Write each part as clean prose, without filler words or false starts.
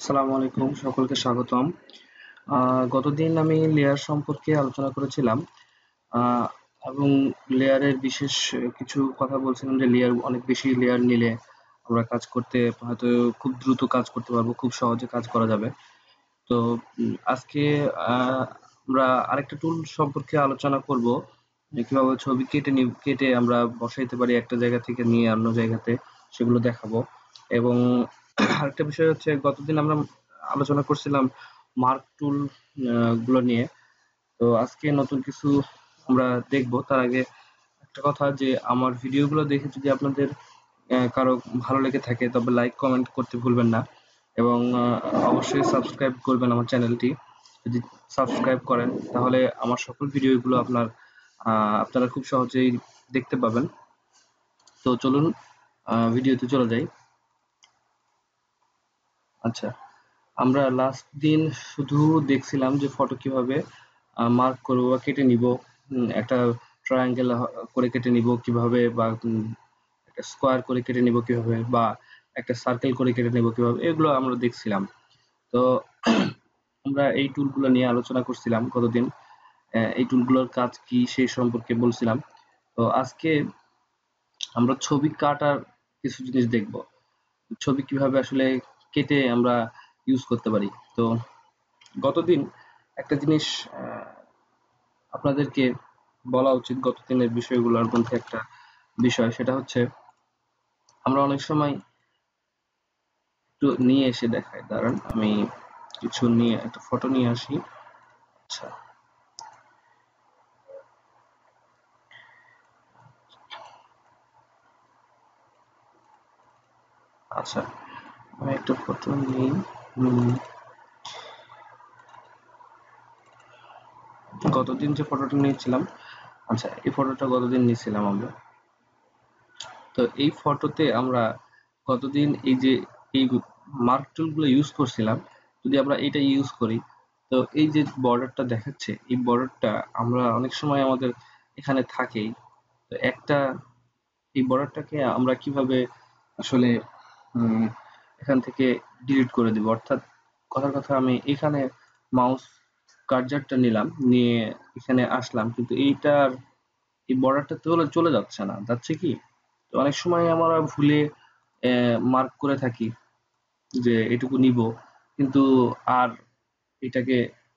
আসসালামু আলাইকুম, সকলকে স্বাগতম। গতদিন আমি লেয়ার সম্পর্কে আলোচনা করেছিলাম আহ, এবং লেয়ারের বিশেষ কিছু কথা বলছিলাম যে লেয়ার অনেক বেশি লেয়ার নিলে আমরা কাজ করতে হয়তো খুব দ্রুত কাজ করতে পারবো, খুব সহজে কাজ করা যাবে। তো আজকে আহ, আমরা আরেকটা টুল সম্পর্কে আলোচনা করব, যে কিভাবে ছবি কেটে আমরা বসাইতে পারি একটা জায়গা থেকে নিয়ে অন্য জায়গাতে, সেগুলো দেখাবো। এবং আরেকটা বিষয় হচ্ছে, গতদিন আমরা আলোচনা করছিলাম মার্ক টুল গুলো নিয়ে। তো আজকে নতুন কিছু আমরা দেখব। তার আগে একটা কথা, যে আমার ভিডিওগুলো দেখে যদি আপনাদের কারো ভালো লেগে থাকে তবে লাইক কমেন্ট করতে ভুলবেন না, এবং অবশ্যই সাবস্ক্রাইব করবেন আমার চ্যানেলটি। যদি সাবস্ক্রাইব করেন তাহলে আমার সকল ভিডিওগুলো আপনারা খুব সহজেই দেখতে পাবেন। তো চলুন ভিডিওতে চলে যাই। আচ্ছা, আমরা লাস্ট দিন শুধু দেখছিলাম যে ফটো কিভাবে মার্ক করবো বা কেটে নিব। একটা ট্রায়াঙ্গেল করে কেটে নিব কিভাবে, বা একটা স্কোয়ার করে কেটে নিব কিভাবে, বা একটা সার্কেল করে কেটে নিব কিভাবে, এগুলো আমরা দেখছিলাম। তো আমরা এই টুলগুলো নিয়ে আলোচনা করছিলাম গতদিন। এই টুলগুলোর কাজ কি সেই সম্পর্কে বলছিলাম। তো আজকে আমরা ছবি কাটার কিছু জিনিস দেখব। ছবি কিভাবে আসলে কেটে আমরা ইউজ করতে পারি। তো গতদিন একটা জিনিস আপনাদেরকে বলা উচিত, গত দিনের বিষয়গুলোর মধ্যে একটা বিষয়, সেটা হচ্ছে আমরা অনেক সময় একটু নিয়ে এসে দেখাই। দাঁড়ান, আমি কিছু নিয়ে একটা ফটো নিয়ে আসি। আচ্ছা, আচ্ছা, আমি একটা ফটো নিই। উম, গতদিন যে ফটোটা নিয়েছিলাম, আচ্ছা, এই ফটোটা গতদিন নিয়েছিলাম আমরা। তো এই ফটোতে আমরা গতদিন এই মার্ক টুল গুলো ইউজ করছিলাম। যদি আমরা এটা ইউজ করি, তো এই যে বর্ডারটা দেখাচ্ছে, এই বর্ডারটা আমরা অনেক সময় আমাদের এখানে থাকেই। তো এই বর্ডারটাকে আমরা কিভাবে আসলে উম, এখান থেকে ডিলিট করে দিব, অর্থাৎ কথার কথা, আমি এখানে মাউস কার্সারটা নিলাম, নিয়ে এখানে আসলাম, কিন্তু এই বর্ডারটা চলে চলে যাচ্ছে না, যাচ্ছে কি? তো অনেক সময় আমরা ভুলে মার্ক করে থাকি যে এটুকু নিব, কিন্তু আর এটাকে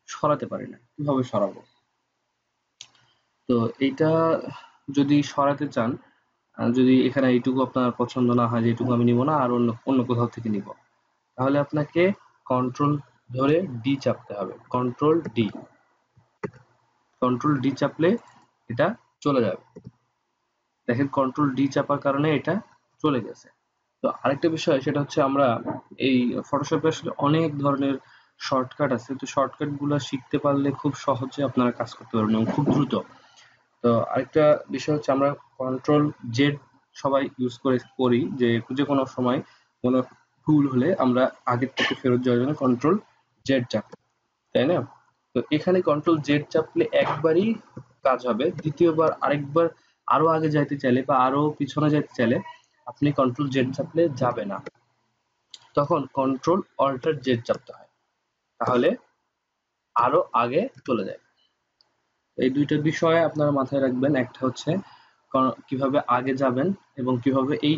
সরাতে পারি না। কিভাবে সরাবো? তো এইটা যদি সরাতে চান, যদি এখানে এইটুকু আপনার পছন্দ না হয় যে এটুকু আমি নিব না, আর অন্য অন্য কোথাও থেকে নিব, তাহলে আপনাকে কন্ট্রোল ধরে ডি চাপতে হবে। কন্ট্রোল ডি চাপলে এটা চলে যাবে। দেখেন, কন্ট্রোল ডি চাপার কারণে এটা চলে গেছে। তো আরেকটা বিষয়, সেটা হচ্ছে আমরা এই ফটোশপে আসলে অনেক ধরনের শর্টকাট আছে। তো শর্টকাট গুলো শিখতে পারলে খুব সহজে আপনারা কাজ করতে পারবেন এবং খুব দ্রুত। তো আরেকটা বিষয় হচ্ছে, আমরা কন্ট্রোল জেড সবাই ইউজ করি, যে যে কোনো সময় কোনো ভুল হলে আমরা আগের থেকে ফেরত যাওয়ার জন্য কন্ট্রোল জেড চাপি, তাই না? তো এখানে কন্ট্রোল জেড চাপলে একবারই কাজ হবে। দ্বিতীয়বার আরেকবার আরো আগে যাইতে চাইলে বা আরো পিছনে যাইতে চাইলে আপনি কন্ট্রোল জেড চাপলে যাবে না, তখন কন্ট্রোল অল্টার জেড চাপতে হয়, তাহলে আরো আগে চলে যায়। এই দুইটা বিষয় আপনারা মাথায় রাখবেন। একটা হচ্ছে কিভাবে আগে যাবেন, এবং কিভাবে এই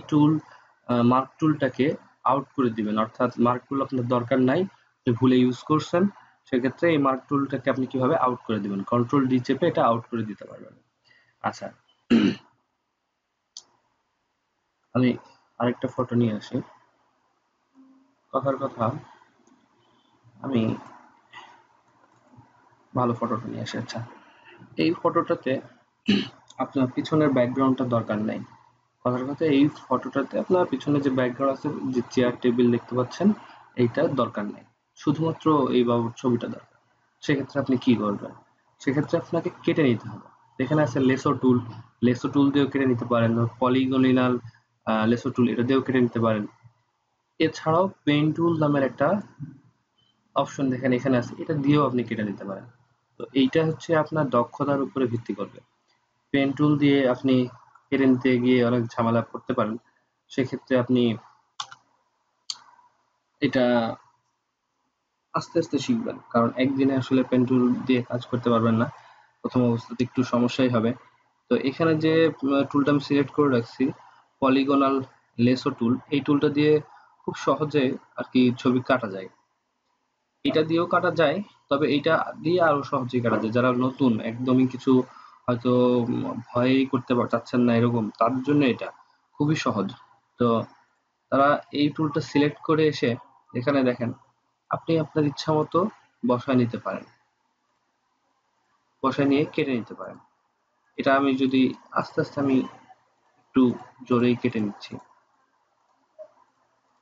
মার্ক টুলটাকে আউট করে দিবেন, অর্থাৎ মার্ক টুল আপনার দরকার নাই, আপনি ভুলে ইউজ করছেন, সেক্ষেত্রে এই মার্ক টুলটাকে আপনি কিভাবে আউট করে দিবেন, কন্ট্রোল ডি চেপে এটা আউট করে দিতে পারবেন। আচ্ছা, আমি আরেকটা ফটো নিয়ে আসি। কথার কথা, আমি ভালো ফটোটা নিয়ে আসি। আচ্ছা, এই ফটোটাতে আপনার পিছনের ব্যাকগ্রাউন্ডটা দরকার নাই। কথার কথা, এই ফটোটাতে আপনার পিছনে যে ব্যাকগ্রাউন্ড আছে, যে চেয়ার টেবিল দেখতে পাচ্ছেন, এইটা দরকার নেই। শুধুমাত্র এই বাবুর ছবিটা দরকার। সেক্ষেত্রে আপনি কি করবেন? সেক্ষেত্রে আপনাকে কেটে নিতে হবে। এখানে আছে লেসো টুল দিয়েও কেটে নিতে পারেন, পলিগনিনাল লেসো টুল, এটা দিয়েও কেটে নিতে পারেন। এছাড়াও পেন টুল নামের একটা অপশন দেখেন এখানে আছে, এটা দিয়েও আপনি কেটে নিতে পারেন। তো এইটা হচ্ছে আপনার দক্ষতার উপরে ভিত্তি করবে। পেন টুল দিয়ে আপনি কেটে নিতে গিয়ে অনেক ঝামেলা করতে পারেন। সেক্ষেত্রে আপনি এটা আস্তে আস্তে শিখবেন, কারণ একদিনে আসলে পেন টুল দিয়ে কাজ করতে পারবেন না, প্রথম অবস্থাতে একটু সমস্যাই হবে। তো এখানে যে টুলটা আমি সিলেক্ট করে রাখছি, পলিগনাল লেসো টুল, এই টুলটা দিয়ে খুব সহজে আর কি ছবি কাটা যায়। এটা দিয়েও কাটা যায়, তবে এটা দিয়ে আরো সহজেই কাটা যায়। যারা নতুন একদমই কিছু হয়তো ভয়েই করতে চাচ্ছেন না এরকম, তাদের জন্য এটা খুবই সহজ। তো তারা এই টুলটা সিলেক্ট করে এসে এখানে দেখেন আপনি আপনার ইচ্ছা মতো বসায় নিতে পারেন, বসায় নিয়ে কেটে নিতে পারেন। এটা আমি যদি আস্তে আস্তে আমি একটু জোরেই কেটে নিচ্ছি,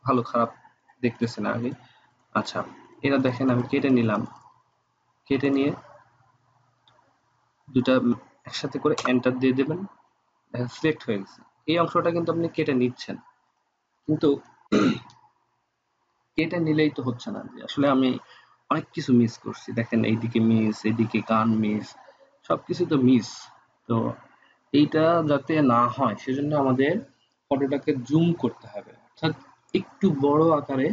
ভালো খারাপ দেখতেছে না আগে। আচ্ছা, এটা দেখেন আমি কেটে নিলাম, কেটে নিয়ে দুটা একসাথে করে এন্টার দিয়ে দেবেন, দেখেন সিলেক্ট হয়ে গেছে। এই অংশটা কিন্তু আপনি কেটে নিচ্ছেন, কিন্তু কেটে নিলেই তো হচ্ছে না, যে আসলে আমি অনেক কিছু মিস করছি। দেখেন এইদিকে মিস, এইদিকে গান মিস, সবকিছু তো মিস। তো এইটা যাতে না হয় সেজন্য আমাদের ফটোটাকে জুম করতে হবে, অর্থাৎ একটু বড় আকারে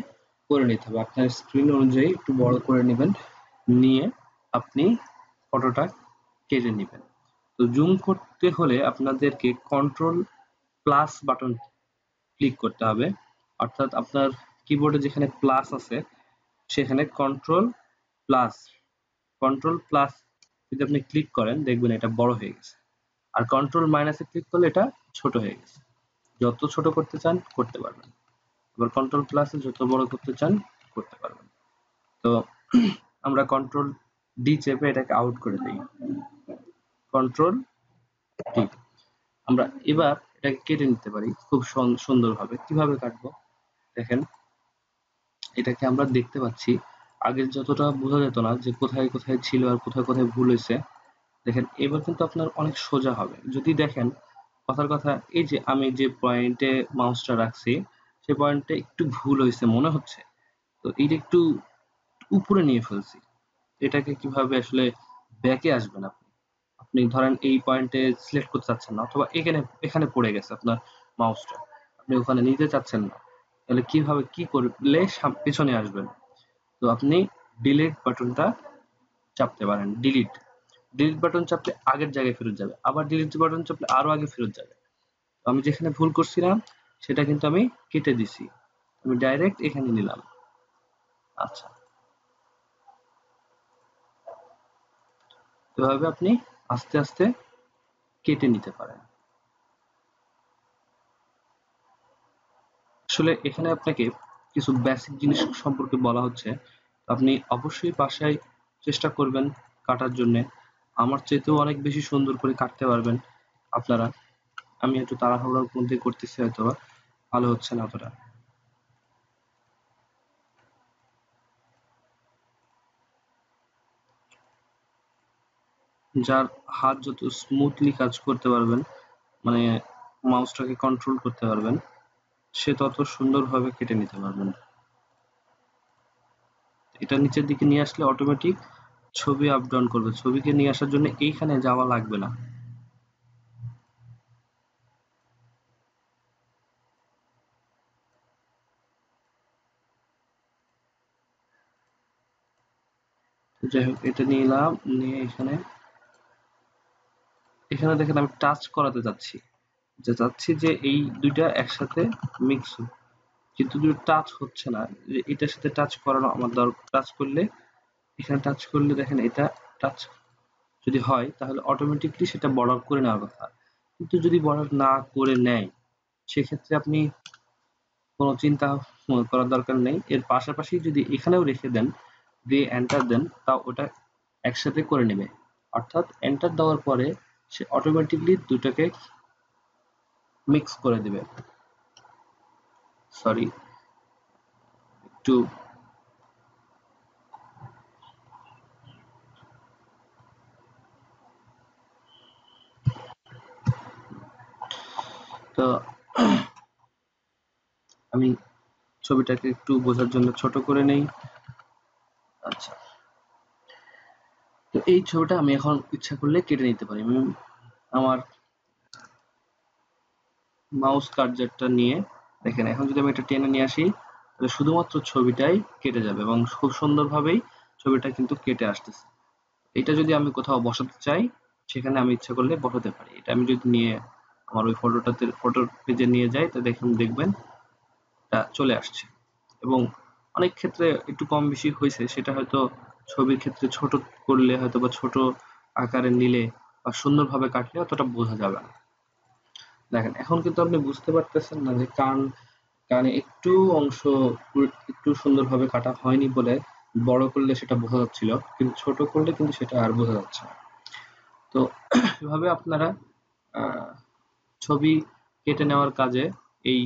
করে নিতে হবে। আপনার স্ক্রিন অনুযায়ী একটু বড় করে নেবেন, নিয়ে আপনি ফটোটা কেটে নেবেন। তো জুম করতে হলে আপনাদেরকে কন্ট্রোল প্লাস বাটন ক্লিক করতে হবে, অর্থাৎ আপনার কিবোর্ডে যেখানে প্লাস আছে সেখানে প্লাস কন্ট্রোল প্লাস যদি আপনি ক্লিক করেন দেখবেন এটা বড় হয়ে গেছে, আর কন্ট্রোল মাইনাসে ক্লিক করলে এটা ছোট হয়ে গেছে। যত ছোট করতে চান করতে পারবেন, এবার কন্ট্রোল প্লাসে যত বড় করতে চান করতে পারবেন। তো আমরা কন্ট্রোল ডি চেপে এটাকে আউট করে দিই, কন্ট্রোল ডি। আমরা এবার এটাকে কেটে নিতে পারি খুব সুন্দরভাবে। কিভাবে কাটবো দেখেন, এটাকে আমরা দেখতে পাচ্ছি, আগে যতটা বোঝা যেত না যে কোথায় কোথায় ছিল আর কোথায় কোথায় ভুল হয়েছে, দেখেন এবার কিন্তু আপনার অনেক সোজা হবে। যদি দেখেন কথার কথা, এই যে আমি যে পয়েন্টে মাউসটা রাখছি সেই পয়েন্টে একটু ভুল হয়েছে মনে হচ্ছে, তো এইটা একটু উপরে নিয়ে ফেলছি। এটাকে কিভাবে আসলে ব্যাকে আসবেন আপনি, আপনি ধরেন এই পয়েন্টে সিলেক্ট করতে চাচ্ছেন না, অথবা এখানে এখানে পড়ে গেছে আপনার মাউসটা, আপনি ওখানে নিতে চাচ্ছেন না, তাহলে কিভাবে কি করলে পেছনে আসবেন? তো আপনি ডিলিট বাটনটা চাপতে পারেন, ডিলিট ডিলিট বাটন চাপলে আগের জায়গায় ফেরত যাবে, আবার ডিলিট বাটন চাপলে আরো আগে ফেরত যাবে। তো আমি যেখানে ভুল করছিলাম সেটা কিন্তু আমি কেটে দিছি, আমি ডাইরেক্ট এখানে নিলাম। আচ্ছা, এভাবে আপনি আস্তে আস্তে কেটে নিতে পারেন। আসলে এখানে আপনাকে কিছু বেসিক জিনিস সম্পর্কে বলা হচ্ছে, আপনি অবশ্যই বাসায় চেষ্টা করবেন কাটার জন্য। আমার চাইতেও অনেক বেশি সুন্দর করে কাটতে পারবেন আপনারা। আমি একটু তাড়াহুড়োর মধ্যে করতেছি, হয়তো ভালো হচ্ছে না অতটা। যার হাত যত স্মুথলি কাজ করতে পারবেন, মানে মাউসটাকে কন্ট্রোল করতে পারবেন, সে তত সুন্দরভাবে কেটে নিতে পারবেন। এটা নিচের দিকে নিয়ে আসলে অটোমেটিক ছবি আপ ডাউন করবে, ছবিকে নিয়ে আসার জন্য এইখানে যাওয়া লাগবে না। যাই হোক, এটা নিলাম, নিয়ে এখানে এখানে দেখেন আমি টাচ করাতে যাচ্ছি, যে চাচ্ছি যে এই দুইটা একসাথে মিক্স হোক, কিন্তু দুটো টাচ হচ্ছে না। যে এটার সাথে টাচ করানো আমার দরকার, টাচ করলে এখানে টাচ করলে দেখেন এটা টাচ যদি হয় তাহলে অটোমেটিকলি সেটা বর্ডার করে নেওয়ার কথা, কিন্তু যদি বর্ডার না করে নেয় সেক্ষেত্রে আপনি কোনো চিন্তা করার দরকার নেই। এর পাশাপাশি যদি এখানেও রেখে দেন, দিয়ে এন্টার দেন, তাও ওটা একসাথে করে নেবে। অর্থাৎ এন্টার দেওয়ার পরে সে অটোমেটিকলি দুটোকে মিক্স করে দিবে। সরি, একটু তো আমি ছবিটাকে একটু বোঝার জন্য ছোট করে নেই। আচ্ছা, তো এই ছবিটা আমি এখন ইচ্ছা করলে কেটে নিতে পারি। আমি আমার মাউস কার্সারটা নিয়ে দেখেন, এখন যদি আমি এটা টেনে নিয়ে আসি তাহলে শুধুমাত্র ছবিটাই কেটে যাবে এবং খুব সুন্দরভাবেই ছবিটা কিন্তু কেটে আসতেছে। এটা যদি আমি কোথাও বসাতে চাই সেখানে আমি ইচ্ছা করলে বসাতে পারি। এটা আমি যদি নিয়ে আমার ওই ফটোর পেজে নিয়ে যাই তো দেখবেন এটা চলে আসছে। এবং অনেক ক্ষেত্রে একটু কম বেশি হয়েছে, সেটা হয়তো ছবির ক্ষেত্রে ছোট করলে হয়তো বা ছোট আকারে নিলে বা সুন্দরভাবে কাটলে অতটা বোঝা যাবে না। দেখেন এখন কিন্তু আপনি বুঝতে পারতেছেন না যে কানে একটু অংশ একটু সুন্দরভাবে কাটা হয়নি বলে বড় করলে সেটা বোঝা যাচ্ছিল, কিন্তু ছোট করলে কিন্তু সেটা আর বোঝা যাচ্ছে না। তো এভাবে আপনারা ছবি কেটে নেওয়ার কাজে এই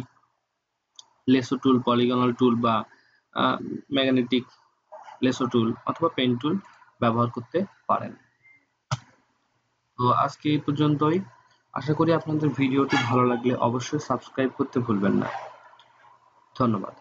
লেসো টুল, পলিগনাল টুল বা ম্যাগনেটিক লেসো টুল অথবা পেন টুল ব্যবহার করতে পারেন। তো আজকে এই পর্যন্তই। আশা করি আপনাদের ভিডিওটি ভালো লাগলে অবশ্যই সাবস্ক্রাইব করতে ভুলবেন না। ধন্যবাদ।